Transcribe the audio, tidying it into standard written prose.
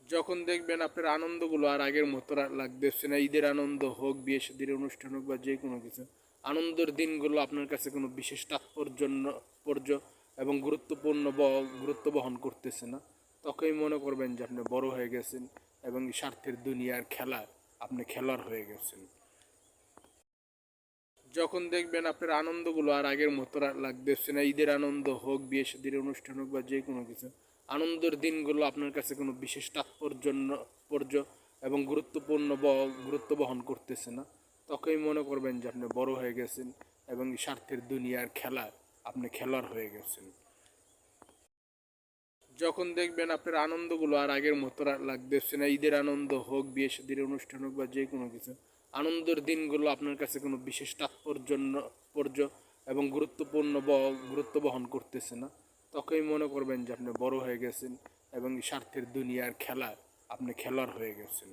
যখন দেখবেন আপনার আনন্দগুলো আর আগের মতো লাগতেছে না, ঈদের আনন্দ হোক, বিয়ে শাদীর অনুষ্ঠান হোক বা যে কোনো কিছু, আনন্দের দিনগুলো আপনার কাছে কোনো বিশেষ তাৎপর্য এবং গুরুত্ব বহন করতেছে না, তখনই মনে করবেন যে আপনি বড় হয়ে গেছেন এবং স্বার্থের দুনিয়ার খেলা আপনি খেলোয়াড় হয়ে গেছেন। যখন দেখবেন আপনার আনন্দগুলো আর আগের মতো লাগতেছে না, ঈদের আনন্দ হোক, বিয়ে শাদীর অনুষ্ঠান হোক বা যে কোনো কিছু, আনন্দের দিনগুলো আপনার কাছে কোনো বিশেষ তাৎপর্য এবং গুরুত্ব বহন করতেছে না, তখনই মনে করবেন যে আপনি বড় হয়ে গেছেন এবং স্বার্থের দুনিয়ার খেলা আপনি খেলোয়াড় হয়ে গেছেন। যখন দেখবেন আপনার আনন্দগুলো আর আগের মতো লাগতেছে না, ঈদের আনন্দ হোক, বিয়ে শাদীর অনুষ্ঠান হোক বা যে কোনো কিছু, আনন্দের দিনগুলো আপনার কাছে কোনো বিশেষ তাৎপর্য এবং গুরুত্ব বহন করতেছে না, তখনই মনে করবেন যে আপনি বড় হয়ে গেছেন এবং স্বার্থের দুনিয়ার খেলা আপনি খেলোয়াড় হয়ে গেছেন।